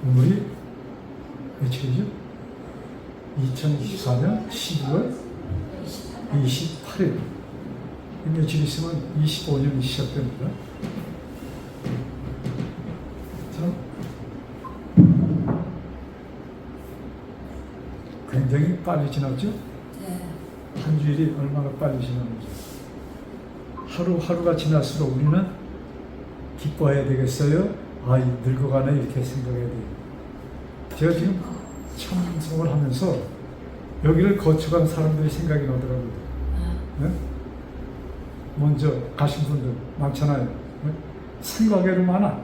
오늘이 며칠이죠? 2024년 12월 28일. 며칠 있으면 25년이 시작됩니다. 참 굉장히 빨리 지났죠? 한 주일이 얼마나 빨리 지났는지. 하루하루가 지날수록 우리는 기뻐해야 되겠어요? 아, 늙어가네, 이렇게 생각해야 돼요. 제가 지금 참석을 하면서 여기를 거쳐간 사람들이 생각이 나더라고요. 네? 먼저 가신 분들 많잖아요. 네? 생각에는 많아.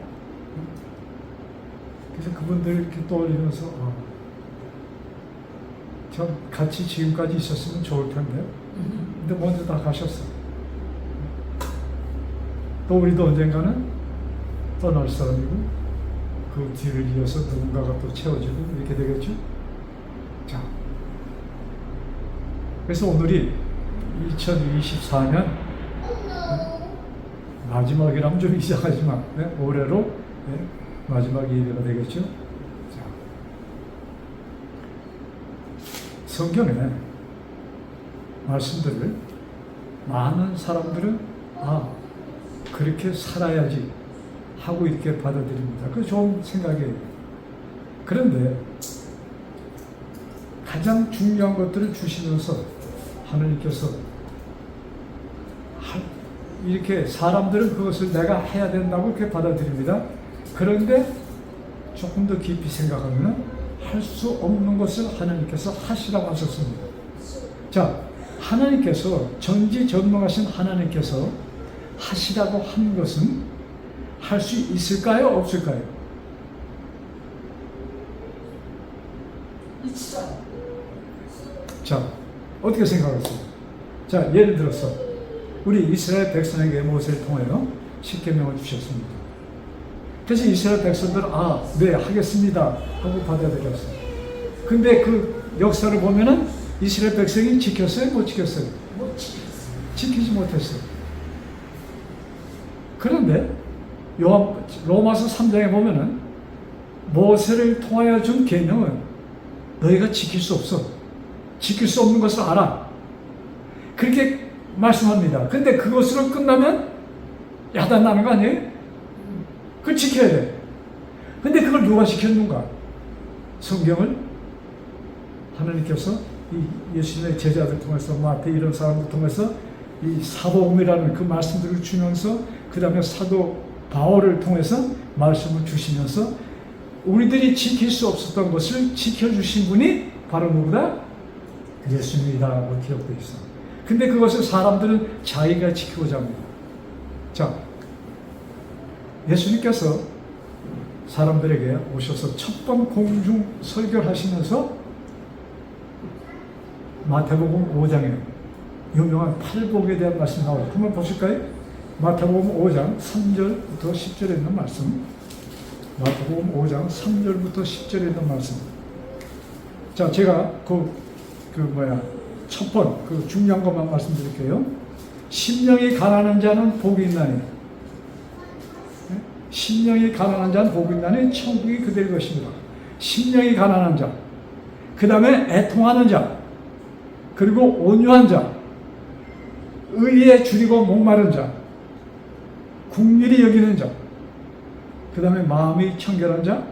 그래서 그분들 이렇게 떠올리면서 참 같이 지금까지 있었으면 좋을 텐데. 근데 먼저 다 가셨어. 또 우리도 언젠가는 떠날 사람이고 그 뒤를 이어서 누군가가 또 채워지고 이렇게 되겠죠. 자, 그래서 오늘이 2024년 마지막이라면 좀 이상하지만 올해로 마지막 예배가 되겠죠. 자, 성경에 말씀들을 많은 사람들은 그렇게 살아야지 하고 이렇게 받아들입니다. 그 좋은 생각이에요. 그런데 가장 중요한 것들을 주시면서 하나님께서 이렇게 사람들은 그것을 내가 해야 된다고 이렇게 받아들입니다. 그런데 조금 더 깊이 생각하면 할 수 없는 것을 하나님께서 하시라고 하셨습니다. 자, 하나님께서 전지전능하신 하나님께서 하시라고 한 것은 할 수 있을까요? 없을까요? 있어요. 자, 어떻게 생각하세요? 자, 예를 들어서 우리 이스라엘 백성에게 모세를 통하여 십계명을 주셨습니다. 그래서 이스라엘 백성들은 네, 하겠습니다 하고 받아들였어요. 근데 그 역사를 보면은 이스라엘 백성이 지켰어요? 못 지켰어요? 못 지켰어요. 지키지 못했어요. 그런데 로마서 3장에 보면은 모세를 통하여 준 계명은 너희가 지킬 수 없어. 지킬 수 없는 것을 알아. 그렇게 말씀합니다. 근데 그것으로 끝나면 야단나는 거 아니에요? 그걸 지켜야 돼. 근데 그걸 누가 지켰는가? 성경을 하나님께서 이 예수님의 제자들 통해서 마태 이런 사람들 통해서 이 사복음이라는 그 말씀들을 주면서 그 다음에 사도 바울을 통해서 말씀을 주시면서 우리들이 지킬 수 없었던 것을 지켜주신 분이 바로 누구다? 예수님이라고 기록되어 있어. 근데 그것을 사람들은 자기가 지키고자 합니다. 자, 예수님께서 사람들에게 오셔서 첫 번 공중 설교를 하시면서 마태복음 5장에 유명한 팔복에 대한 말씀이 나와요. 한번 보실까요? 마태복음 5장 3절부터 10절에 있는 말씀. 마태복음 5장 3절부터 10절에 있는 말씀. 자, 제가 첫 번, 중요한 것만 말씀드릴게요. 심령이 가난한 자는 복이 있나니. 심령이 가난한 자는 복이 있나니 천국이 그들 것입니다. 심령이 가난한 자. 그 다음에 애통하는 자. 그리고 온유한 자. 의에 줄이고 목마른 자. 긍휼히 여기는 자, 그 다음에 마음이 청결한 자,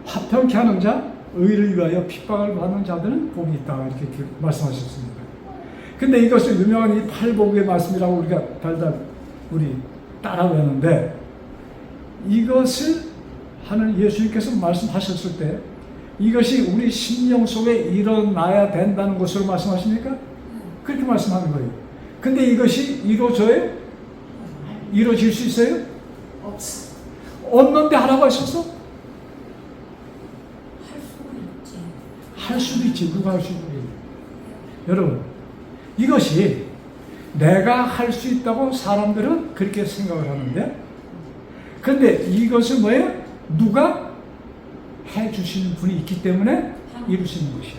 화평케 하는 자, 의를 위하여 핍박을 받는 자들은 복이 있다 이렇게 말씀하셨습니다. 근데 이것을 유명한 이 팔복의 말씀이라고 우리가 달달 우리 따라 외우는데 이것을 하는 예수님께서 말씀하셨을 때 이것이 우리 심령 속에 일어나야 된다는 것으로 말씀하십니까? 그렇게 말씀하는 거예요. 근데 이것이 이루어질 수 있어요? 없어. 없는데 하라고 하셨어? 할 수는 있지. 할 수도 있지. 누가 할 수 있는 여러분, 이것이 내가 할 수 있다고 사람들은 그렇게 생각을 하는데 근데 이것은 뭐예요? 누가 해주시는 분이 있기 때문에 이루시는 것이야.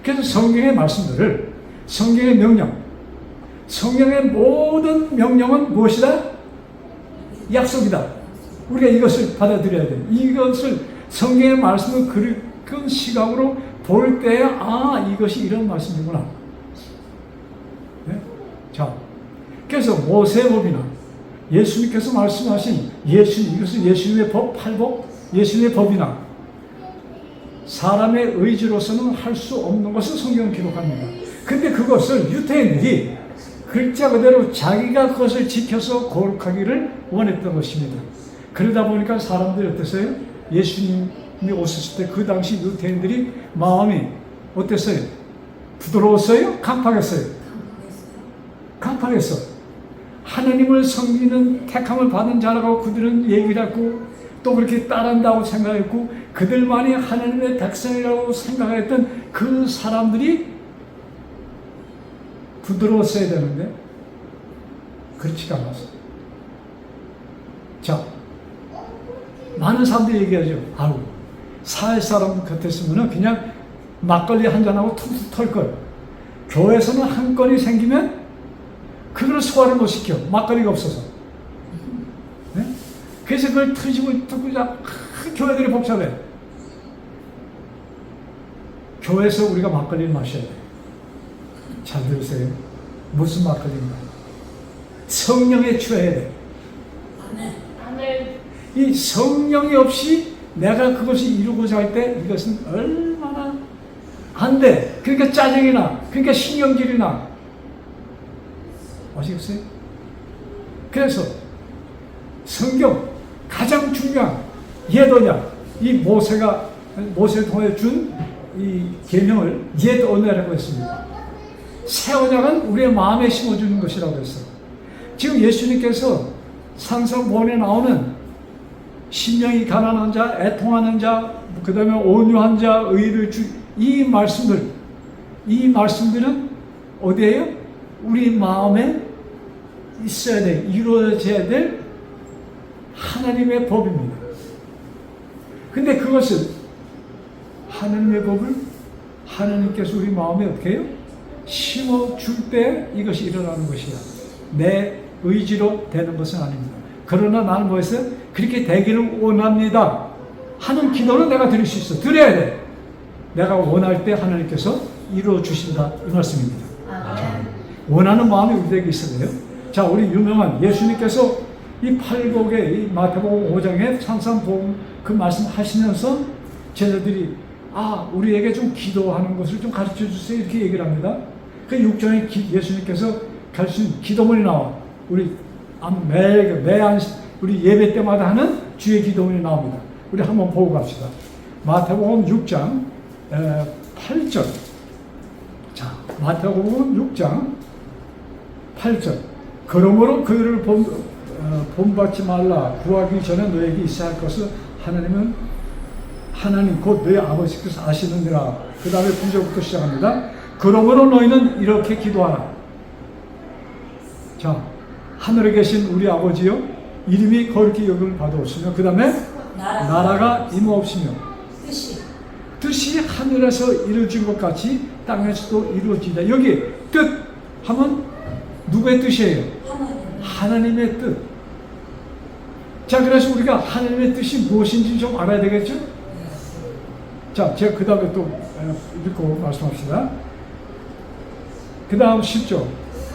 그래서 성경의 말씀들을 성경의 명령, 성경의 모든 명령은 무엇이다? 약속이다. 우리가 이것을 받아들여야 돼. 이것을 성경의 말씀을 그런 시각으로 볼 때, 아, 이것이 이런 말씀이구나. 네? 자, 그래서 모세법이나 예수님께서 말씀하신 이것은 예수님의 법, 팔복, 예수님의 법이나 사람의 의지로서는 할 수 없는 것을 성경은 기록합니다. 근데 그것을 유대인들이 글자 그대로 자기가 그것을 지켜서 거룩하기를 원했던 것입니다. 그러다 보니까 사람들이 어땠어요? 예수님이 오셨을 때 그 당시 유대인들이 마음이 어땠어요? 부드러웠어요? 강팍했어요? 강팍했어. 하나님을 섬기는 택함을 받은 자라고 그들은 얘기를 했고 또 그렇게 따른다고 생각했고 그들만이 하나님의 백성이라고 생각했던 그 사람들이 부드러웠어야 되는데 그렇지가 않았어요. 자, 많은 사람들이 얘기하죠. 아유, 사회 사람 같았으면 그냥 막걸리 한 잔하고 퉁퉁 털걸. 교회에서는 한 건이 생기면 그걸 소화를 못 시켜. 막걸리가 없어서. 네? 그래서 그걸 트집을 뜯고 교회들이 복잡해. 교회에서 우리가 막걸리를 마셔야 돼. 잘 들으세요. 무슨 막걸리인가? 성령에 취해야 돼. 이 성령이 없이 내가 그것을 이루고자 할 때 이것은 얼마나 안 돼. 그러니까 짜증이 나. 그러니까 신경질이 나. 아시겠어요? 그래서 성경 가장 중요한 옛언약, 이 모세를 통해 준 이 계명을 옛언약이라고 했습니다. 새 언약은 우리의 마음에 심어주는 것이라고 했어요. 지금 예수님께서 상상본에 나오는 심령이 가난한 자, 애통하는 자, 그 다음에 온유한 자, 의를 이 말씀들은 어디에요? 우리 마음에 있어야 돼, 이루어져야 될 하나님의 법입니다. 근데 그것을 하나님의 법을 하나님께서 우리 마음에 어떻게 해요? 심어줄 때 이것이 일어나는 것이야. 내 의지로 되는 것은 아닙니다. 그러나 나는 뭐했어요? 그렇게 되기를 원합니다 하는 기도는 내가 드릴 수 있어. 드려야 돼. 내가 원할 때 하나님께서 이루어 주신다 이 말씀입니다. 자, 원하는 마음이 우리에게 있어야 돼요. 자, 우리 유명한 예수님께서 이 팔복의 이 마태복음 5장에 산상복음 그 말씀 하시면서 제자들이 우리에게 좀 기도하는 것을 좀 가르쳐 주세요 이렇게 얘기를 합니다. 그 6장에 예수님께서 가르친 기도문이 나와. 우리 우리 예배 때마다 하는 주의 기도문이 나옵니다. 우리 한번 보고 갑시다. 마태복음 6장 8절. 자, 마태복음 6장 8절. 그러므로 그들을 본받지 말라. 구하기 전에 너에게 있어야 할 것을 하나님 곧 너희 아버지께서 아시느니라. 그 다음에 9절부터 시작합니다. 그러므로 너희는 이렇게 기도하라. 자, 하늘에 계신 우리 아버지여, 이름이 거룩히 여김을 받아오시며 그 다음에 나라가 임하옵시며 뜻이 하늘에서 이루어진 것 같이 땅에서도 이루어지다. 여기 뜻 하면 누구의 뜻이에요? 하나님의 뜻. 자, 그래서 우리가 하나님의 뜻이 무엇인지 좀 알아야 되겠죠? 자, 제가 그 다음에 또 읽고 말씀합시다. 그 다음 10절.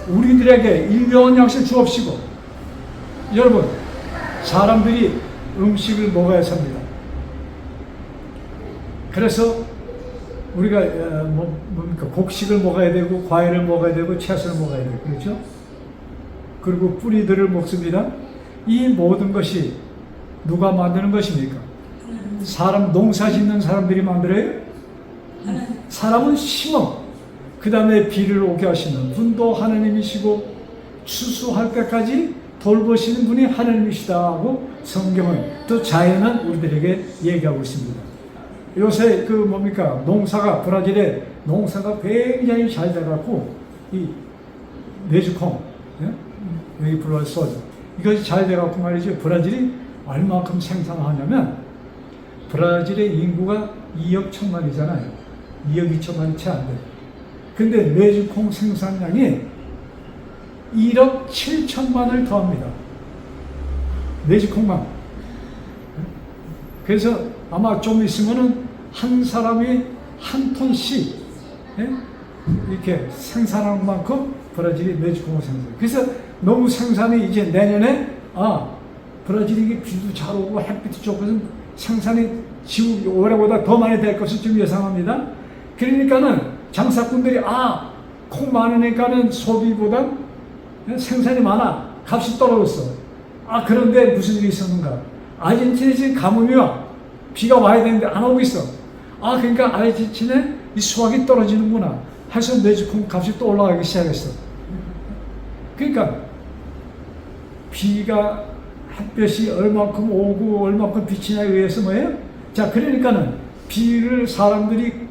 우리들에게 일용할 양식을 주옵시고. 여러분, 사람들이 음식을 먹어야 삽니다. 그래서 우리가 뭡니까? 곡식을 먹어야 되고 과일을 먹어야 되고 채소를 먹어야 되고 그렇죠? 그리고 뿌리들을 먹습니다. 이 모든 것이 누가 만드는 것입니까? 사람 농사 짓는 사람들이 만들어요? 사람은 심어. 그 다음에 비를 오게 하시는 분도 하나님이시고 추수할 때까지 돌보시는 분이 하나님이시다 하고 성경은 또 자연은 우리들에게 얘기하고 있습니다. 요새 농사가 브라질에 농사가 굉장히 잘 돼갖고 이 메주콩 여기 브라질 이것이 잘 돼갖고 말이죠. 브라질이 얼마큼 생산하냐면 브라질의 인구가 2억 1천만이잖아요. 2억 2천만이 채 안 돼. 근데 메주콩 생산량이 1억 7천만을 더합니다. 메주콩만. 그래서 아마 좀 있으면은 한 사람이 한 톤씩 예? 이렇게 생산한 만큼 브라질이 메주콩을 생산. 그래서 너무 생산이 이제 내년에 브라질이 이게 비도 잘 오고 햇빛도 좋고 해서 생산이 지금 올해보다 더 많이 될 것을 지금 예상합니다. 그러니까는 장사꾼들이 콩 많으니까는 소비보다 생산이 많아. 값이 떨어졌어. 그런데 무슨 일이 있었는가? 아르헨티나에 지금 가뭄이 와. 비가 와야 되는데 안 오고 있어. 그러니까 아르헨티나에 이 수확이 떨어지는구나. 해서 메주콩 값이 또 올라가기 시작했어. 그러니까 비가 햇볕이 얼마큼 오고 얼마큼 비치냐에 의해서 뭐예요? 자, 그러니까는 비를 사람들이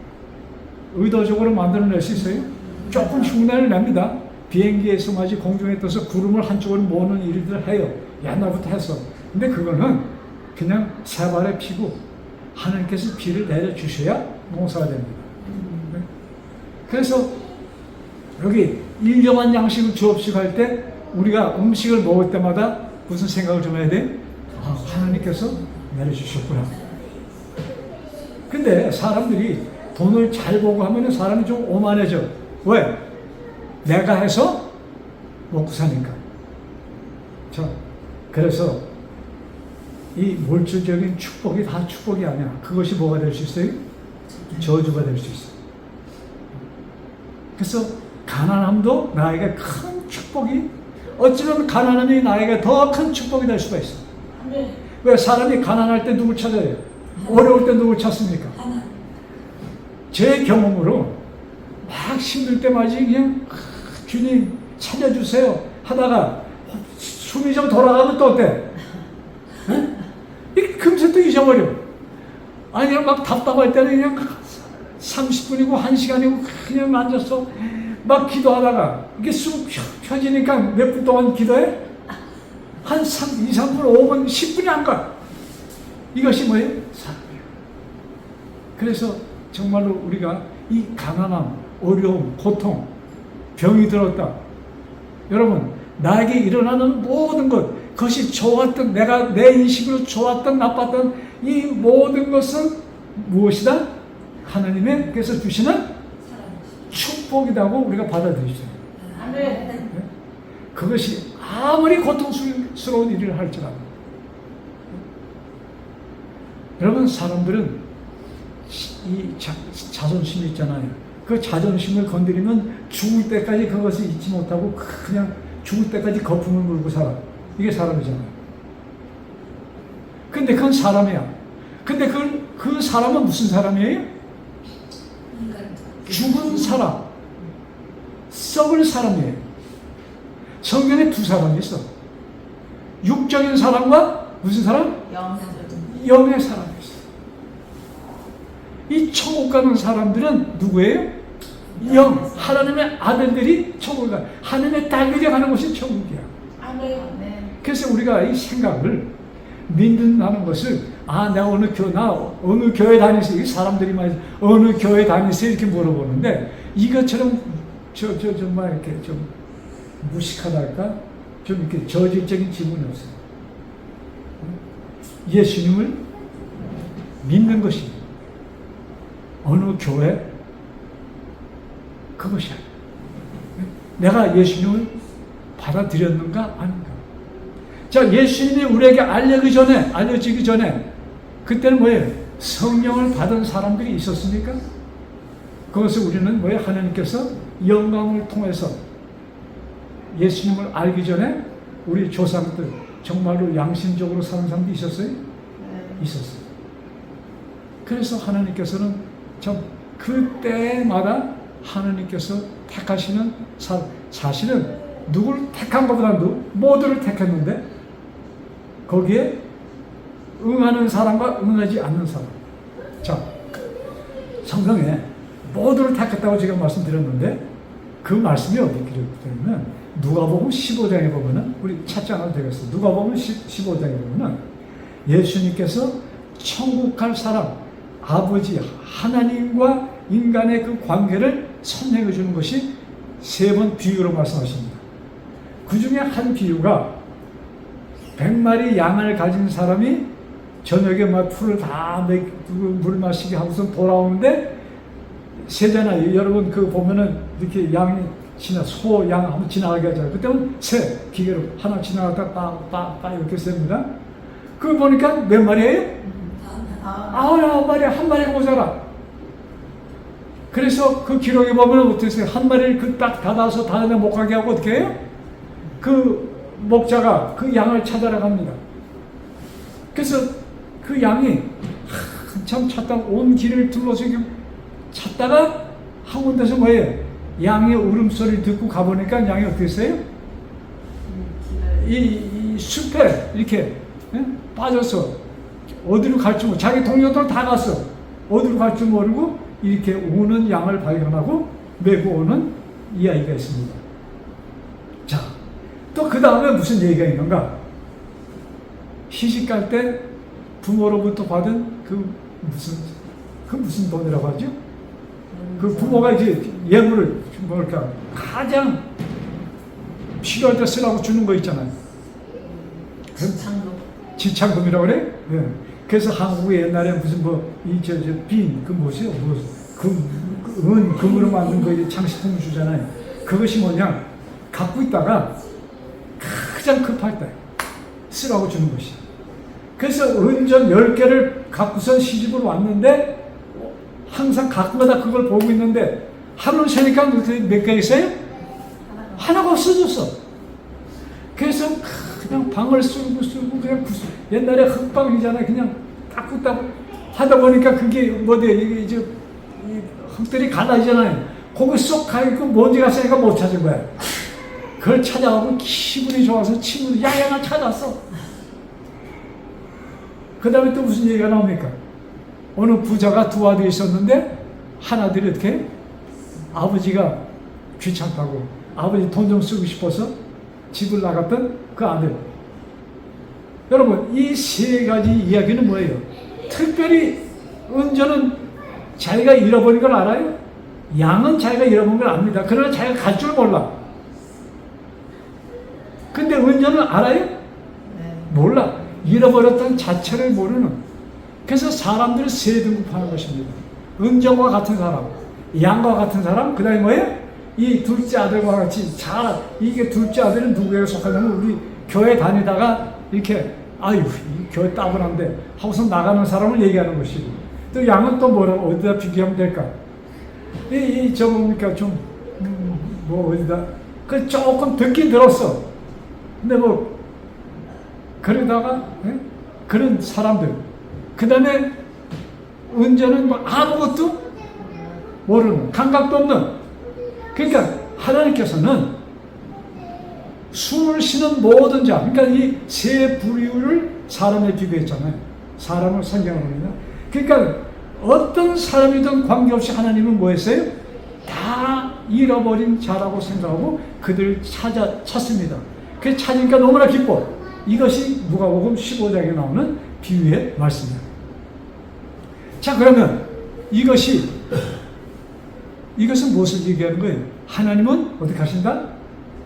의도적으로 만들어낼 수 있어요? 조금 흉내를 냅니다. 비행기에서 마치 공중에 떠서 구름을 한쪽으로 모으는 일들을 해요. 옛날부터 했어. 근데 그거는 그냥 새발에 피고 하나님께서 비를 내려주셔야 농사가 됩니다. 그래서 여기 일정한 양식을 주옵시고 때 우리가 음식을 먹을 때마다 무슨 생각을 좀 해야 돼? 하나님께서 내려주셨구나. 근데 사람들이 돈을 잘 보고 하면 사람이 좀 오만해져. 왜? 내가 해서 먹고 사니까. 자, 그래서 이 물질적인 축복이 다 축복이 아니야. 그것이 뭐가 될 수 있어요? 저주가 될 수 있어요. 그래서 가난함도 나에게 큰 축복이, 어쩌면 가난함이 나에게 더 큰 축복이 될 수가 있어. 왜? 사람이 가난할 때 누굴 찾아요? 어려울 때 누굴 찾습니까? 제 경험으로 막 힘들 때마다 그냥 주님 살려주세요 하다가 숨이 좀 돌아가면 또 어때? 금세 또 잊어버려. 그냥 막 답답할 때는 그냥 30분이고 1시간이고 그냥 앉아서 막 기도하다가 이게 숨 펴지니까 몇 분 동안 기도해? 한 2, 3분, 5분, 10분이 안 가. 이것이 뭐예요? 사랑이에요. 그래서 정말로 우리가 이 가난함, 어려움, 고통, 병이 들었다. 여러분, 나에게 일어나는 모든 것, 그것이 좋았던, 내가 내 인식으로 좋았던, 나빴던 이 모든 것은 무엇이다? 하나님께서 주시는 축복이라고 우리가 받아들이죠. 네? 그것이 아무리 고통스러운 일을 할지라도. 여러분, 사람들은 이 자존심이 있잖아요. 그 자존심을 건드리면 죽을 때까지 그것을 잊지 못하고 그냥 죽을 때까지 거품을 물고 살아. 이게 사람이잖아요. 근데 그건 사람이야. 근데 그 사람은 무슨 사람이에요? 죽은 사람, 썩을 사람이에요. 성경에 두 사람이 있어. 육적인 사람과 무슨 사람? 영의 사람이 있어. 이 천국 가는 사람들은 누구예요? 영, 하나님의 아들들이 천국에 가. 하나님의 딸들이 가는 곳이 천국이야. 그래서 우리가 이 생각을 믿는다는 것을 내가 어느 교회 다니세요? 사람들이 많이 어느 교회 다니세요? 이렇게 물어보는데 이것처럼 정말 이렇게 좀 무식하달까? 좀 이렇게 저질적인 질문이 없어요. 예수님을 믿는 것이 어느 교회? 그것이야. 내가 예수님을 받아들였는가 아닌가? 자, 예수님이 우리에게 알려지기 전에 그때는 뭐예요? 성령을 받은 사람들이 있었습니까? 그것을 우리는 뭐예요? 하나님께서 영광을 통해서 예수님을 알기 전에 우리 조상들 정말로 양심적으로 사는 사람도 있었어요? 있었어요. 그래서 하나님께서는 참 그때마다 하나님께서 택하시는 사실은 누구를 택한 것보다도 모두를 택했는데 거기에 응하는 사람과 응하지 않는 사람. 자, 성경에 모두를 택했다고 제가 말씀드렸는데 그 말씀이 어디 기록되냐면 누가복음 15장에 보면은 우리 찾지 않아도 되겠어요. 누가복음 15장에 보면은 예수님께서 천국 갈 사람, 아버지 하나님과 인간의 그 관계를 설명해 주는 것이 3번 비유로 말씀하십니다. 그 중에 한 비유가 100마리 양을 가진 사람이 저녁에 막 풀을 다 물 마시게 하고서 돌아오는데 새잖아요. 여러분 그 보면은 이렇게 양이 소, 양 한번 지나가게 하잖아요. 그때는 새 기계로 하나 지나갔다 빠 이렇게 셉니다. 그거 보니까 몇 마리예요? 아홉 마리, 한 마리가 모자라. 그래서 그 기록에 보면 어떠세요? 한 마리를 그 딱 닫아서 다음에 못 가게 하고 어떻게 해요? 그 목자가 그 양을 찾아라 갑니다. 그래서 그 양이 한참 찾다가 온 길을 둘러서 찾다가 한 군데서 뭐예요? 양의 울음소리를 듣고 가보니까 양이 어떻게 했어요? 이 숲에 이렇게 빠져서 어디로 갈지 모르고 자기 동료들 다 갔어. 어디로 갈지 모르고 이렇게 우는 양을 발견하고 메고 오는 이야기가 있습니다. 자, 또 그 다음에 무슨 얘기가 있는가? 시집갈 때 부모로부터 받은 그 무슨 돈이라고 하죠? 그 부모가 이제 예물을 뭐랄까 가장 필요할 때 쓰라고 주는 거 있잖아요. 지창금이라고 그래? 네. 그래서 한국에 옛날에 무슨 그 뭐지요? 금으로 만든 거 장식품 주잖아요. 그것이 뭐냐? 갖고 있다가 가장 급할 때 쓰라고 주는 것이. 그래서 은전 10개를 갖고서 시집으로 왔는데 항상 가끔가다 그걸 보고 있는데 하루를 쉬니까 몇 개 있어요? 하나가 없어졌어. 그래서 그냥 방을 쓰고 그냥 옛날에 흙방이잖아요. 그냥 닦고 하다 보니까 그게 이게 이제 흙들이 갈라지잖아요. 거기 쏙 가있고 먼지가 세니까 못 찾은 거야. 그걸 찾아가고 기분이 좋아서 친구들 야야 나 찾았어. 그 다음에 또 무슨 얘기가 나옵니까? 어느 부자가 두 아들이 있었는데 하나들이 어떻게 아버지가 귀찮다고 아버지 돈 좀 쓰고 싶어서 집을 나갔던 그 아들. 여러분 이 세 가지 이야기는 뭐예요? 특별히 은전은 자기가 잃어버린 걸 알아요? 양은 자기가 잃어버린 걸 압니다. 그러나 자기가 갈 줄 몰라. 근데 은전은 알아요? 몰라. 잃어버렸다는 자체를 모르는. 그래서 사람들을 세 등급하는 것입니다. 은전과 같은 사람, 양과 같은 사람, 그 다음에 뭐예요? 이 둘째 아들과 같이 이게 둘째 아들은 누구에게 속하냐면 우리 교회 다니다가 이렇게 아유 이 교회 따분한데 하고서 나가는 사람을 얘기하는 것이고, 또 양은 또 뭐라고 어디다 비교하면 될까? 저 뭡니까 좀 어디다 그 조금 듣긴 들었어. 근데 그러다가 그런 사람들, 그 다음에 은전은 아무것도 모르는, 감각도 없는. 그러니까 하나님께서는 숨을 쉬는 모든 자, 그러니까 이 세 부류를 사람에 비교했잖아요. 사람을 성경합니다. 그러니까 어떤 사람이든 관계없이 하나님은 뭐 했어요? 다 잃어버린 자라고 생각하고 그들을 찾습니다. 그 찾으니까 너무나 기뻐. 이것이 누가복음 15장에 나오는 비유의 말씀이에요. 자, 그러면 이것은 무엇을 얘기하는 거예요? 하나님은 어떻게 하신다?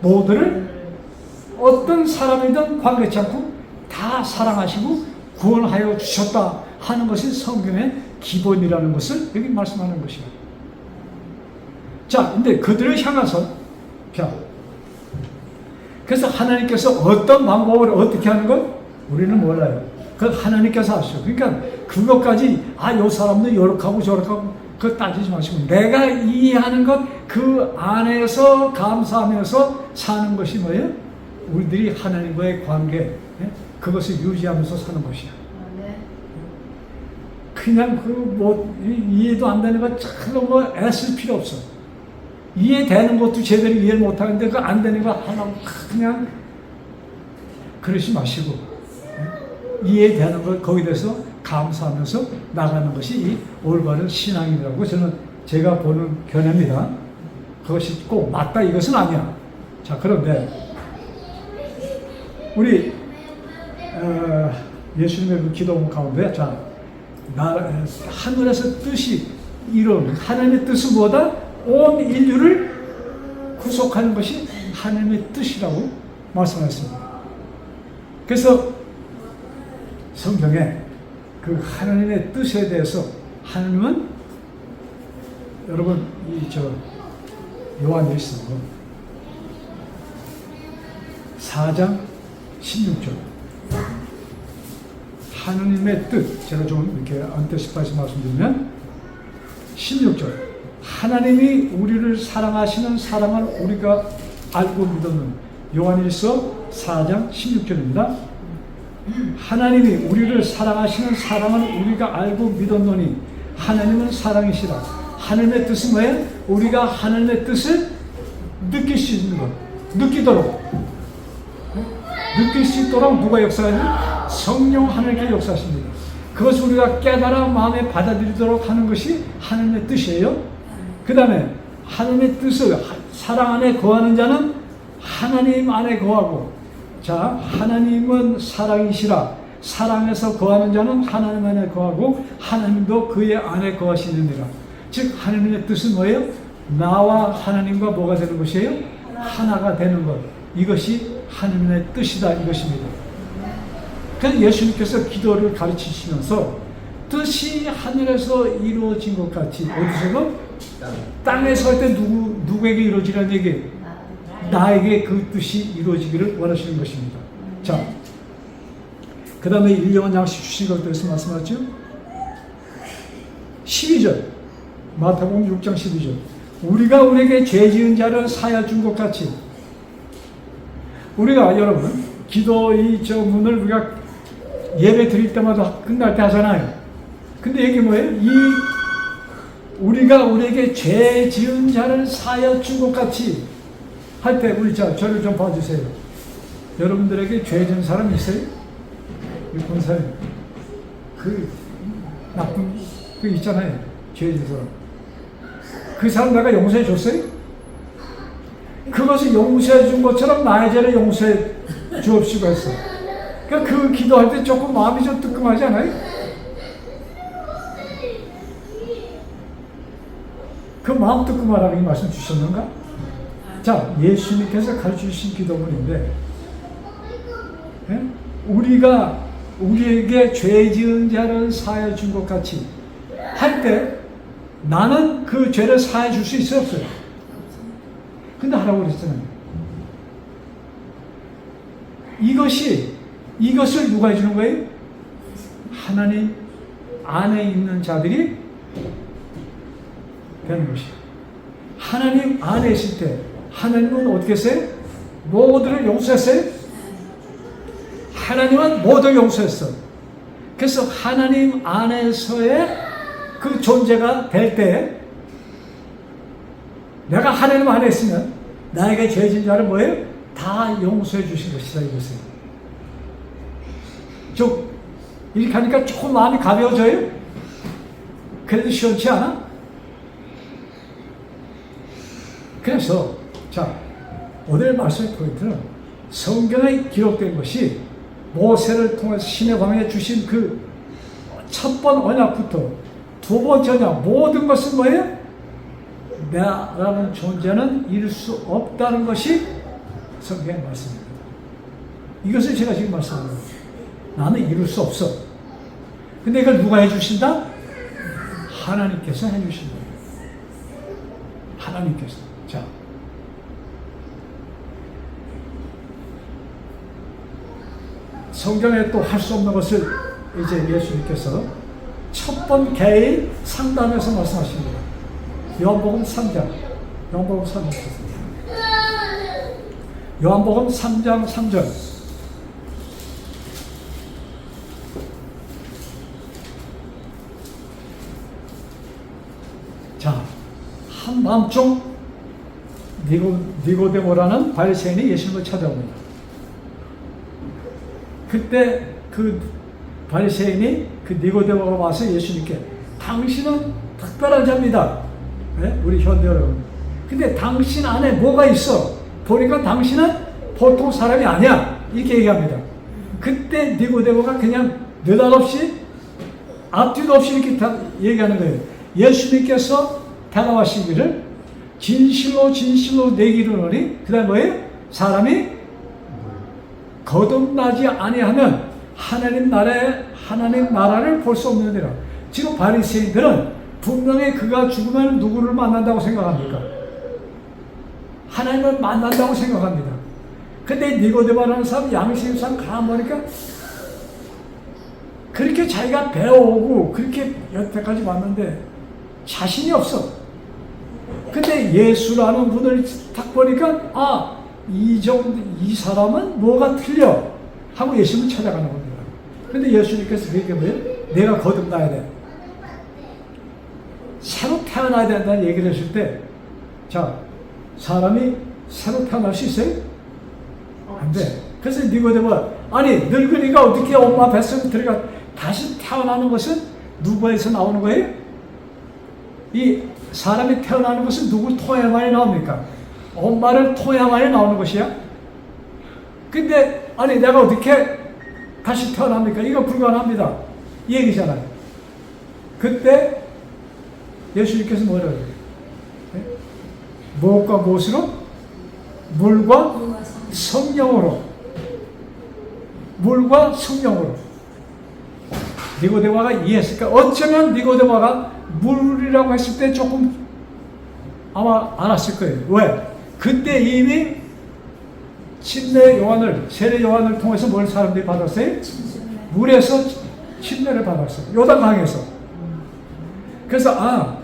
모두를 어떤 사람이든 관계치 않고 다 사랑하시고 구원하여 주셨다 하는 것이 성경의 기본이라는 것을 여기 말씀하는 것이에요. 자, 근데 그들을 향해서 그래서 하나님께서 어떤 방법을 어떻게 하는 것 우리는 몰라요. 그 하나님께서 하시죠. 그러니까 그것까지 요 사람도 이렇게 하고 저렇게 하고 그거 따지지 마시고 내가 이해하는 것 그 안에서 감사하면서 사는 것이 뭐예요? 우리들이 하나님과의 관계 그것을 유지하면서 사는 것이야. 그냥 이해도 안 되는 거 참 애쓸 필요 없어. 이해되는 것도 제대로 이해를 못하는데 그 안 되는 거 하나 그냥 그러지 마시고 이해되는 것 거기에 대해서 감사하면서 나가는 것이 이 올바른 신앙이라고 제가 보는 견해입니다. 그것이 꼭 맞다 이것은 아니야. 자, 그런데 우리 예수님의 그 기도문 가운데 하늘에서 뜻이 이룬 하나님의 뜻은 뭐다? 온 인류를 구속하는 것이 하나님의 뜻이라고 말씀하셨습니다. 그래서 성경에 그 하나님의 뜻에 대해서 하나님은 여러분 요한일서 4장 16절 하나님의 뜻 제가 좀 이렇게 언뜻싶어서 말씀드리면 16절 하나님이 우리를 사랑하시는 사랑을 우리가 알고 믿었는 요한일서 4장 16절입니다. 하나님이 우리를 사랑하시는 사랑을 우리가 알고 믿었노니 하나님은 사랑이시라. 하나님의 뜻은 뭐예요? 우리가 하나님의 뜻을 느낄 수 있는 것, 느끼도록 느낄 수 있도록 누가 역사하냐? 성령 하나님께 역사하십니다. 그것을 우리가 깨달아 마음에 받아들이도록 하는 것이 하나님의 뜻이에요. 그 다음에 하나님의 뜻을 사랑 안에 거하는 자는 하나님 안에 거하고, 자, 하나님은 사랑이시라. 사랑에서 거하는 자는 하나님 안에 거하고 하나님도 그의 안에 거하시느니라. 즉 하나님의 뜻은 뭐예요? 나와 하나님과 뭐가 되는 것이에요? 하나가 되는 것. 이것이 하나님의 뜻이다 이것입니다. 그래서 예수님께서 기도를 가르치시면서 뜻이 하늘에서 이루어진 것 같이, 어디서도? 땅에서 할 때 누구에게 이루어지라는 얘기? 나에게 그 뜻이 이루어지기를 원하시는 것입니다. 자, 그 다음에 일용한 양식 주신 것에 대해서 말씀하죠. 12절 마태복음 6장 12절 우리가 우리에게 죄 지은 자를 사하여 준 것 같이, 우리가 여러분 기도의 문을 우리가 예배 드릴 때마다 끝날 때 하잖아요. 근데 이게 뭐예요? 우리가 우리에게 죄 지은 자를 사하여 준 것 같이 할 때, 우리 저를 좀 봐주세요. 여러분들에게 죄 지은 사람 있어요? 본 사람, 그 나쁜 그 있잖아요. 죄 지은 사람. 그 사람 내가 용서해 줬어요? 그것을 용서해 준 것처럼 나의 죄를 용서해 주옵시고 했어. 그러니까 그 기도할 때 조금 마음이 좀 뜨끔하지 않아요? 그 마음 뜨끔하라고 이 말씀 주셨는가? 자, 예수님께서 가르치신 기도문인데, 예? 우리가 우리에게 죄 지은 자를 사하여 준 것 같이 할 때 나는 그 죄를 사하여 줄 수 있어요, 없어요? 근데 하라고 그랬잖아요. 이것을 누가 해주는 거예요? 하나님 안에 있는 자들이 되는 것이에요. 하나님 안에 있을 때 하나님은 어떻게 했어요? 모두를 용서했어요? 하나님은 모두를 용서했어. 그래서 하나님 안에서의 그 존재가 될 때, 내가 하나님 안에 있으면 나에게 죄 지은 자를 뭐예요? 다 용서해 주신 것이다 이것을. 좀 이렇게 하니까 조금 마음이 가벼워져요? 그래도 시원치 않아? 그래서 자, 오늘 말씀의 포인트는 성경에 기록된 것이 모세를 통해서 신의 광야에 주신 그 첫 번 언약부터 두 번째 언약, 모든 것은 뭐예요? 나라는 존재는 이룰 수 없다는 것이 성경의 말씀입니다. 이것을 제가 지금 말씀하는 거예요. 나는 이룰 수 없어. 근데 이걸 누가 해주신다? 하나님께서 해주신 거예요. 하나님께서. 자, 성경에 또 할 수 없는 것을 이제 예수님께서 첫 번 개인 상담에서 말씀하십니다. 요한복음 3장, 요한복음 3장 3절. 자, 한밤중 니고데모라는 바리새인이 예수님을 찾아옵니다. 그때 그 바리새인이 그 니고데모가 와서 예수님께, 당신은 특별한 자입니다. 네? 우리 현대 여러분. 근데 당신 안에 뭐가 있어? 보니까 당신은 보통 사람이 아니야. 이렇게 얘기합니다. 그때 니고데모가 그냥 느닷없이 앞뒤도 없이 이렇게 다 얘기하는 거예요. 예수님께서 대답하시기를 진실로 진실로 내게 이르노니, 그 다음에 뭐예요? 사람이 거듭나지 아니하면 하나님 나라에 하나님 나라를 볼 수 없느니라. 지금 바리새인들은 분명히 그가 죽으면 누구를 만난다고 생각합니까? 하나님을 만난다고 생각합니다. 근데 니고데모라는 사람, 양심 사람 가보니까 그렇게 자기가 배워오고 그렇게 여태까지 왔는데 자신이 없어. 근데 예수라는 분을 딱 보니까 이 사람은 뭐가 틀려 하고 예수님을 찾아가는 겁니다. 근데 예수님께서 그게 뭐예요? 내가 거듭나야 돼. 새로 태어나야 된다는 얘기를 했을 때, 자, 사람이 새로 태어날 수 있어요? 안 돼. 그래서 니고데모가 아니 늙은이가 어떻게 엄마 뱃속에 들어가 다시 태어나는 것은 누구에서 나오는 거예요? 이 사람이 태어나는 것은 누굴 통해야만이 나옵니까? 엄마를 통해야만이 나오는 것이야. 근데 아니 내가 어떻게 다시 태어납니까? 이거 불가능합니다. 이 얘기잖아요. 그때 예수님께서 뭐라고 해요? 무엇과 무엇으로? 물과 성령으로. 물과 성령으로. 니고데모가 이해했을까? 어쩌면 니고데모가 물이라고 했을 때 조금 아마 알았을 거예요. 왜? 그때 이미 침례 요한을, 세례 요한을 통해서 뭘 사람들이 받았어요? 물에서 침례를 받았어요. 요단강에서. 그래서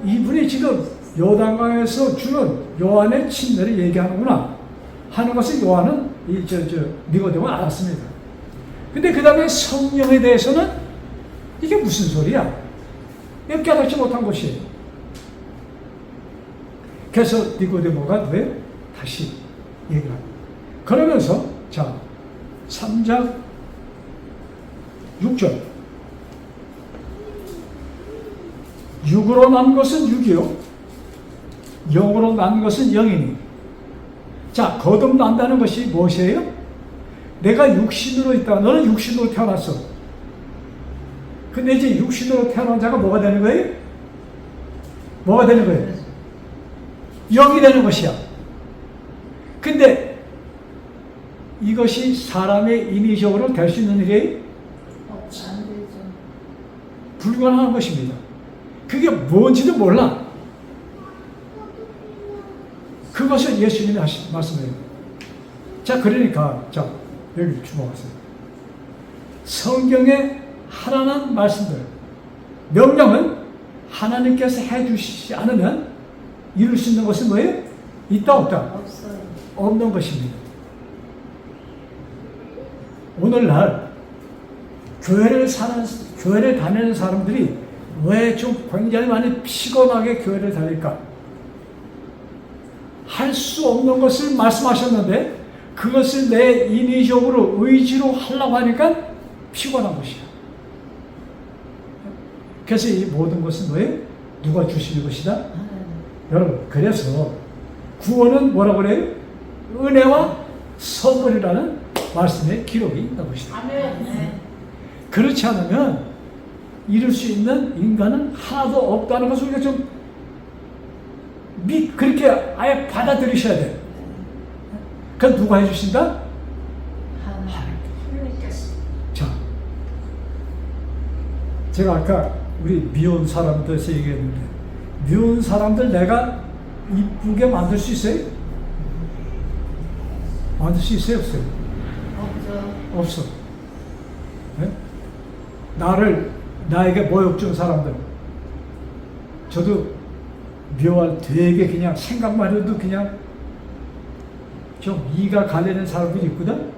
이분이 지금 요단강에서 주는 요한의 침례를 얘기하는구나 하는 것을 요한은 니고데모가 알았습니다. 근데 그 다음에 성령에 대해서는 이게 무슨 소리야? 이거 깨닫지 못한 것이에요. 그래서 니고데모가 왜 다시 얘기를 합니다. 그러면서 자 3장 6절 육으로 난 것은 육이요 영으로 난 것은 영이니. 자, 거듭난다는 것이 무엇이에요? 내가 육신으로 있다. 너는 육신으로 태어났어. 근데 이제 육신으로 태어난 자가 뭐가 되는 거예요? 뭐가 되는 거예요? 영이 되는 것이야. 근데 이것이 사람의 인위적으로 될 수 있는 일이 불가능한 것입니다. 그게 뭔지도 몰라. 그것을 예수님이 말씀해요. 자, 그러니까, 자, 여기 주목하세요. 성경에 하라는 말씀들, 명령은 하나님께서 해주시지 않으면 이룰 수 있는 것은 뭐예요? 있다, 없다? 없어요. 없는 것입니다. 오늘날 교회를 다니는 사람들이 왜 좀 굉장히 많이 피곤하게 교회를 다닐까? 할 수 없는 것을 말씀하셨는데 그것을 내 인위적으로 의지로 하려고 하니까 피곤한 것이야. 그래서 이 모든 것은 뭐예요? 누가 주시는 것이다? 여러분, 그래서 구원은 뭐라고 그래요? 은혜와 선물이라는 말씀의 기록이 있는 것이다. 아멘. 그렇지 않으면 이룰 수 있는 인간은 하나도 없다는 것을 우리가 좀 그렇게 아예 받아들이셔야 돼. 그건 누가 해주신다? 하나님께서. 자, 제가 아까 우리 미운 사람들에서 얘기했는데 미운 사람들 내가 이쁘게 만들 수 있어요? 만들 수 있어요? 없어요? 없죠. 없어. 네? 나에게 모욕 준 사람들, 저도 묘할 되게 그냥 생각만 해도 그냥 좀 이가 갈리는 사람들이 있거든?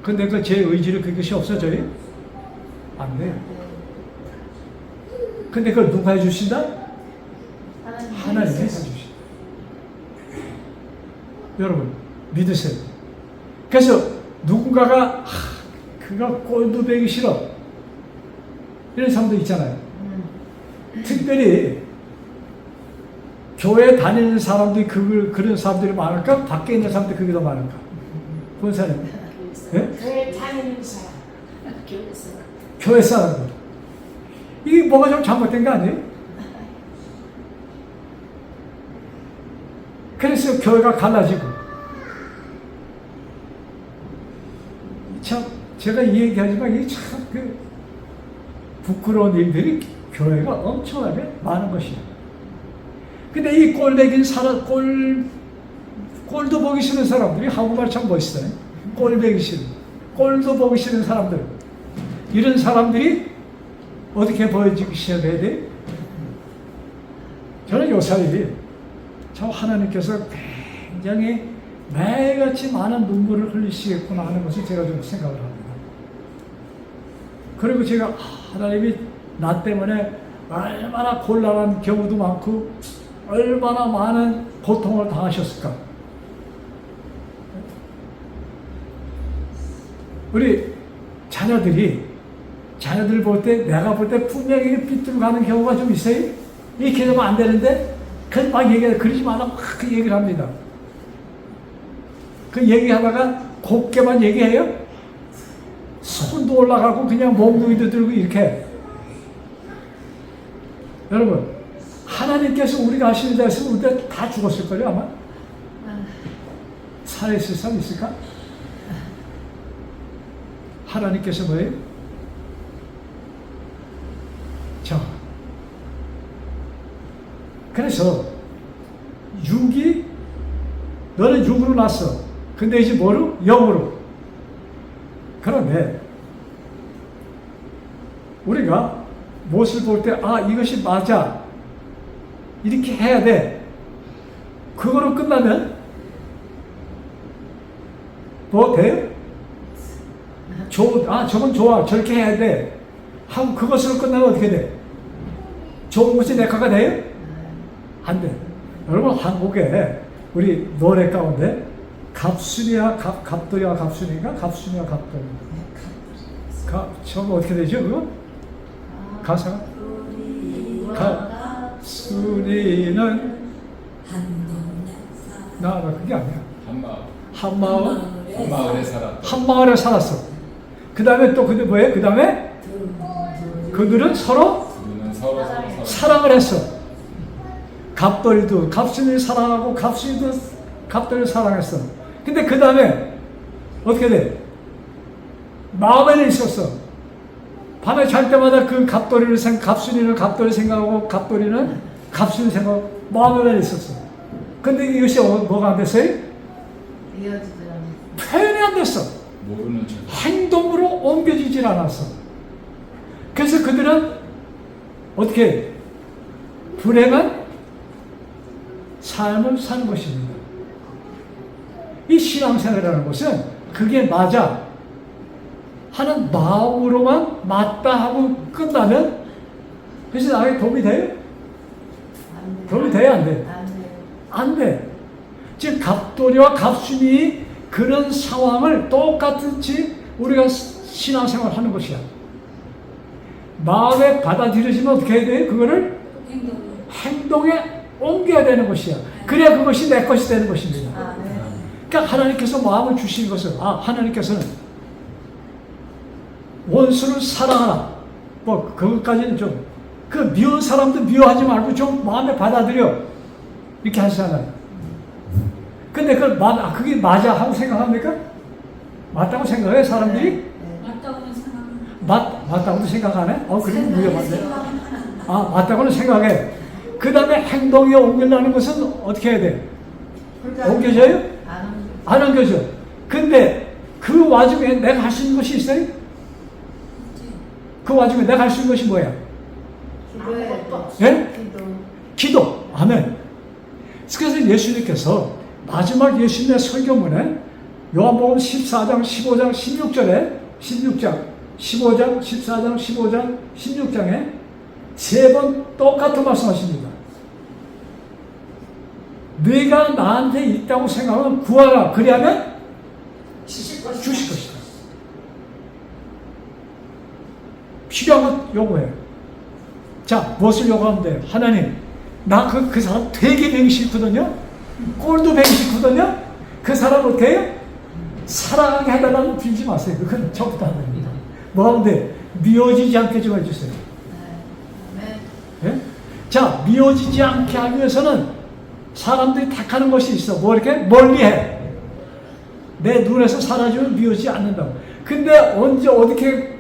근데 그 제 의지로 그것이 없어져요? 안 돼요. 근데 그걸 누가 해주신다? 하나님이 해주신다. 여러분, 믿으세요. 그래서 누군가가 그가 꼴도 배기 싫어 이런 사람도 있잖아요. 특별히 교회 다니는 사람들이 그런 사람들이 많을까? 밖에 있는 사람들이 그게 더 많을까? 본 사람? 네? 교회 다니는 사람. 교회에서. 교회 사람들. 이게 뭐가 좀 잘못된 거 아니에요? 그래서 교회가 갈라지고. 참, 제가 이 얘기하지만 이게 참 부끄러운 일들이 교회가 엄청나게 많은 것이에요. 근데 이 꼴배긴 사람, 꼴도 보기 싫은 사람들이, 한국말 참 멋있어요. 꼴배기 싫은, 꼴도 보기 싫은 사람들. 이런 사람들이 어떻게 보여지기 시작해야 돼? 저는 요사이 참 하나님께서 굉장히 매일같이 많은 눈물을 흘리시겠구나 하는 것을 제가 좀 생각을 합니다. 그리고 제가 하나님이 나 때문에 얼마나 곤란한 경우도 많고 얼마나 많은 고통을 당하셨을까. 우리 자녀들 볼 때, 내가 볼 때 분명히 삐뚤어 가는 경우가 좀 있어요. 이렇게 되면 안 되는데 막 얘기해, 그러지 말라고 막 그 얘기를 합니다. 그 얘기하다가 곱게만 얘기해요. 손도 올라가고 그냥 몽둥이도 들고 이렇게. 여러분, 하나님께서 우리가 하시는 데서 우리가 다 죽었을걸요 아마? 살아있을 사람 있을까? 하나님께서 뭐예요? 자, 그래서 너는 육으로 났어. 근데 이제 뭐로? 영으로. 그런데 우리가 무엇을 볼 때 이것이 맞아, 이렇게 해야 돼, 그거로 끝나면 뭐 돼요? 저건 좋아, 저렇게 해야 돼 하고 그것으로 끝나면 어떻게 돼? 좋은 것이 내 거가 돼요? 안 돼. 여러분, 한국에 우리 노래 가운데 갑순이야 갑순인가? 갑순이야 갑돌인가? 저거 어떻게 되죠? 그거? 가사가? 갑순이는 나 그게 아니야. 한마을에 살았어. 그 다음에 또 근데 뭐예요? 그 다음에 그들은 서로 사랑을 했어. 갑돌이도 갑순이를 사랑하고 갑순이도 갑돌이를 사랑했어. 근데 그 다음에 어떻게 돼? 마음에는 있었어. 밤에 잘 때마다 그 갑순이는 갑돌이 생각하고 갑돌이는 갑순이 생각하고 마음에는 있었어. 근데 이것이 뭐가 안 됐어요? 표현이 안 됐어. 행동으로 옮겨지질 않았어. 그래서 그들은 어떻게 불행한 삶을 사는 것입니다. 이 신앙생활이라는 것은 그게 맞아 하는 마음으로만 맞다 하고 끝나면 그것이 나에게 도움이 돼요? 도움이 돼야 안 돼? 안 돼. 즉 갑돌이와 갑순이 그런 상황을 똑같이 우리가 신앙생활을 하는 것이야. 마음에 받아들여지면 어떻게 해야 돼요? 그거를 행동에 옮겨야 되는 것이야. 그래야 그것이 내 것이 되는 것입니다. 그러니까 하나님께서 마음을 주신 것은 하나님께서는 원수를 사랑하라. 뭐 그것까지는 좀 그 미운 사람도 미워하지 말고 좀 마음에 받아들여 이렇게 하시잖아요. 근데 그게 맞아 하고 생각합니까? 맞다고 생각해 사람들이? 맞다고는 생각합니다. 맞다고도 생각하네? 그러면 위험한데. 맞다고는 생각해. 그 다음에 행동에 옮기려는 것은 어떻게 해야 돼? 옮겨져요? 안 옮겨져. 근데 그 와중에 내가 할 수 있는 것이 있어요? 그 와중에 내가 할 수 있는 것이 뭐야? 예? 기도. 아멘. 그래서 예수님께서 마지막 예수님의 설교문에 요한복음 14장, 15장, 16장, 15장, 14장, 15장, 16장에 세 번 똑같은 말씀하십니다. 네가 나한테 있다고 생각하면 구하라. 그리하면 주실 것이다. 필요한 것 요구해요. 자, 무엇을 요구하면 돼요? 하나님, 나 그 사람 되게 배기 싫거든요? 꼴도 배기 싫거든요? 그 사람 어떻게 해요? 사랑하게 해달라고 빌지 마세요. 그건 저부터 안 됩니다. 뭐 하면 돼? 미워지지 않게 좀 해주세요. 예? 자, 미워지지 않게 하기 위해서는 사람들이 택하는 것이 있어. 뭐 이렇게 멀리 해. 내 눈에서 사라지면 미워지지 않는다고. 근데 언제 어떻게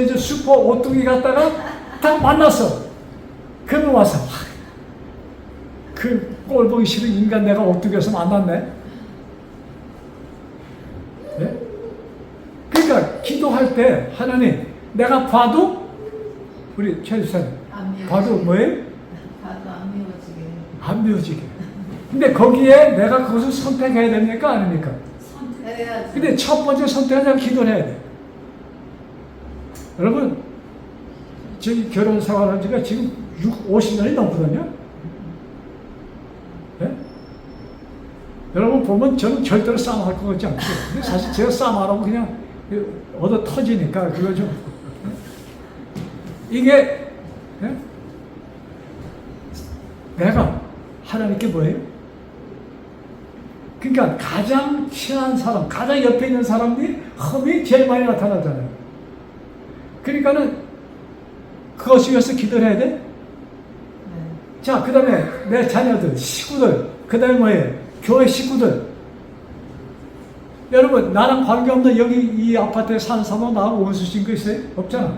저 슈퍼 오뚜기 갔다가 딱 만났어. 그러면 와서 그 꼴 보기 싫은 인간 내가 오뚜기에서 만났네. 네? 그러니까 기도할 때 하나님 내가 봐도 우리 최 집사님 안 미워지게. 봐도 뭐예요? 봐도 안 미워지게. 안 미워지게. 근데 거기에 내가 그것을 선택해야 됩니까? 아닙니까? 해야지. 근데 첫 번째 선택은 내가 기도를 해야 돼. 여러분, 저희 결혼 생활한 지가 지금 50년이 넘거든요. 네? 여러분 보면 저는 절대로 싸움할 것 같지 않죠. 근데 사실 제가 싸움하라고 그냥 얻어 터지니까 그거 좀. 이게, 네? 내가 하나님께 뭐예요? 그러니까 가장 친한 사람, 가장 옆에 있는 사람이 흠이 제일 많이 나타나잖아요. 그러니까는 그것을 위해서 기도를 해야 돼? 네. 자, 그 다음에 내 자녀들, 식구들, 그 다음에 뭐예요? 교회 식구들. 여러분, 나랑 관계없는 여기 이 아파트에 사는 사람하고 나하고 원수신 거 있어요? 없잖아.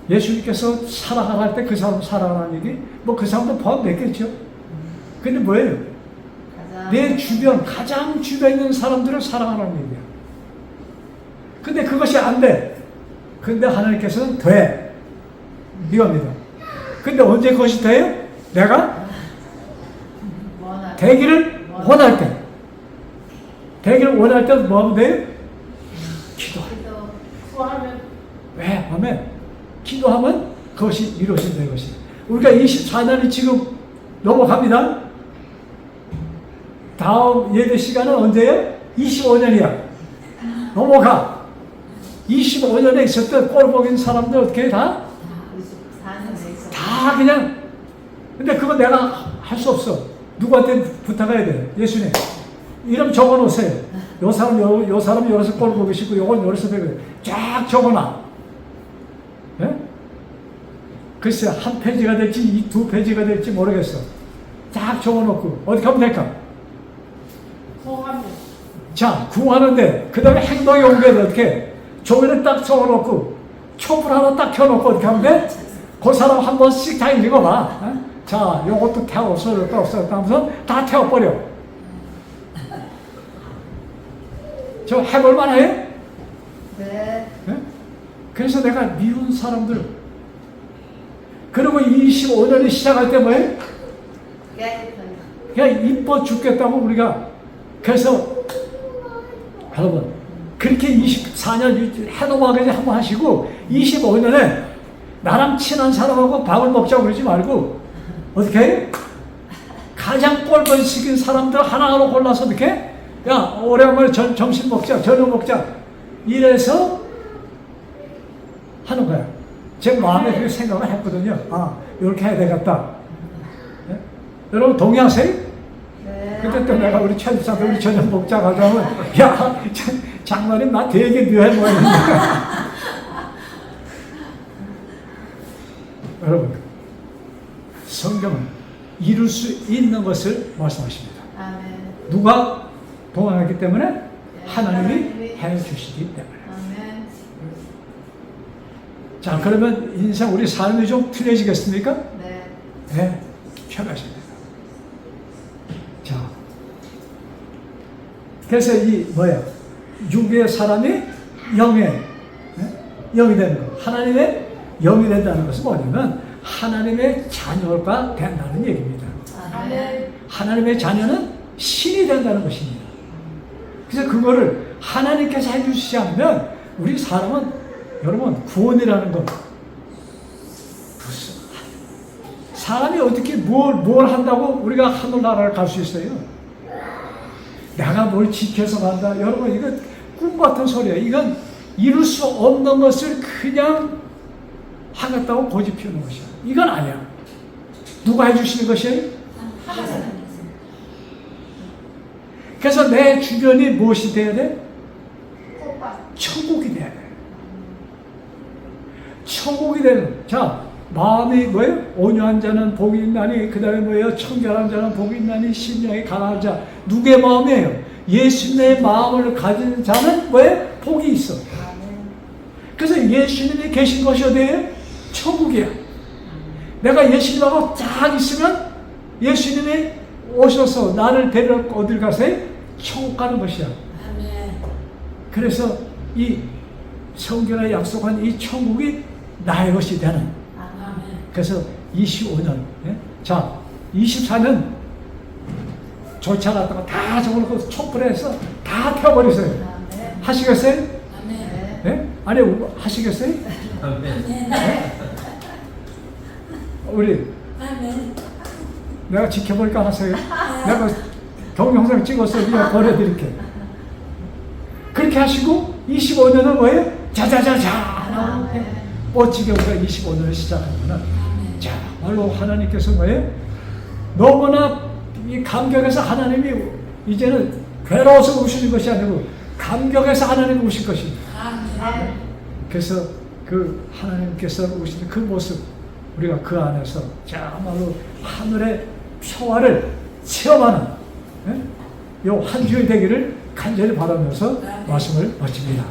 예수님께서 사랑하라 할 때 그 사람 사랑하라는 얘기? 뭐 그 사람도 포함됐겠죠. 근데 뭐예요? 가장 내 주변, 가장 주변에 있는 사람들을 사랑하라는 얘기야. 근데 그것이 안 돼. 근데 하나님께서는 돼. 이겁니다. 근데 언제 그것이 돼요? 내가 원할 되기를 원할 때. 되기를 원할 때 뭐 하면 돼요? 기도해. 기도 구하면 왜? 하면 기도하면 그것이 이루어진다 이것이. 우리가 24년이 지금 넘어갑니다. 다음 예배 시간은 언제예요? 25년이야. 넘어가. 25년에 있었던 꼴보긴 사람들 어떻게 다? 24년에 있어. 다 그냥. 근데 그거 내가 할 수 없어. 누구한테 부탁해야 돼? 예수님. 이름 적어 놓으세요. 요 사람, 요 사람 여기서 꼴보기 싫고, 요건 여기서 배고 쫙 적어놔. 예? 글쎄, 한 페이지가 될지, 두 페이지가 될지 모르겠어. 쫙 적어놓고, 어떻게 하면 될까? 구하면 자, 구하는데, 그 다음에 행동에 옮겨야 돼, 어떻게? 종이를 딱 적어놓고, 촛불 하나 딱 켜놓고, 어떻게 하면 돼? 그 사람 한 번씩 다 읽어봐. 어? 자, 요것도 태웠어, 요것도 없어. 하면서 다 태워버려. 저 해볼 만해요? 네. 예? 그래서 내가 미운 사람들, 그리고 25년이 시작할 때 뭐예요? 깨끗하게. 그냥 이뻐 죽겠다고 우리가. 그래서 여러분 그렇게 24년 해노마까지 한번 하시고 25년에 나랑 친한 사람하고 밥을 먹자고 그러지 말고 어떻게 해요? 가장 꼴벌식인 사람들 하나하나 골라서 어떻게? 야, 오래간만에 점심 먹자, 저녁 먹자. 이래서 하는 거야. 제 마음에 그렇게 생각을 했거든요. 아, 이렇게 해야 되겠다. 네? 여러분 동의하세요? 네. 그때 또 내가 우리 최집사도 우리 저녁 먹자 가자면 야, 장로님 나 되게 묘해 보이는데. 여러분, 성경은 이룰 수 있는 것을 말씀하십니다. 아멘. 누가 동행하기 때문에? 하나님이 해주시기 때문에. 아멘. 자, 그러면 인생 우리 삶이 좀 틀려지겠습니까? 네. 네, 편하십니다. 자, 그래서 이 뭐야? 육의 사람이 영의 영이 되는 거. 하나님의 영이 된다는 것은 뭐냐면 하나님의 자녀가 된다는 얘기입니다. 아멘. 하나님의 자녀는 신이 된다는 것입니다. 그래서 그거를 하나님께서 해주시지 않으면 우리 사람은 여러분 구원이라는 건 무슨 사람이 어떻게 뭘 한다고 우리가 하늘나라를 갈 수 있어요? 내가 뭘 지켜서 간다. 여러분 이거 꿈 같은 소리야. 이건 이룰 수 없는 것을 그냥 하겠다고 고집 피우는 것이야. 이건 아니야. 누가 해주시는 것이에요? 하나님. 그래서 내 주변이 무엇이 돼야 돼? 꽃밭. 천국이 돼야 돼. 천국이 되는. 자, 마음이 뭐예요? 온유한 자는 복이 있나니, 그 다음에 뭐예요? 청결한 자는 복이 있나니, 심령이 강한 자. 누구의 마음이에요? 예수님의 마음을 가진 자는 왜? 복이 있어. 아멘. 그래서 예수님이 계신 것이 어디예요? 천국이야. 내가 예수님하고 딱 있으면 예수님이 오셔서 나를 데리러 어딜 가세요? 천국 가는 것이야. 아멘. 그래서 이 성경에 약속한 이 천국이 나의 것이 되는. 아멘. 그래서 25년. 예? 자, 24년 조차갔다가 다 적어놓고 촛불에서 다 태워버리세요. 아멘. 하시겠어요? 아멘. 네. 예? 아니, 하시겠어요? 우리 아멘. 내가 지켜볼까 하세요? 내가 동영상 찍어서 그냥 보내드릴게. 그렇게 하시고 25년은 뭐예요? 자자자자 아멘. 멋지게 우리가 25년을 시작하면은 아멘. 자 말로 하나님께서 뭐예요? 너무나 이 감격에서 하나님이 이제는 괴로워서 오시는 것이 아니고 감격에서 하나님이 오실 것입니다. 아멘. 그래서 그 하나님께서 오시는 그 모습 우리가 그 안에서 정말로 하늘의 평화를 체험하는 요 한 주일 되기를 간절히 바라면서 말씀을 마칩니다.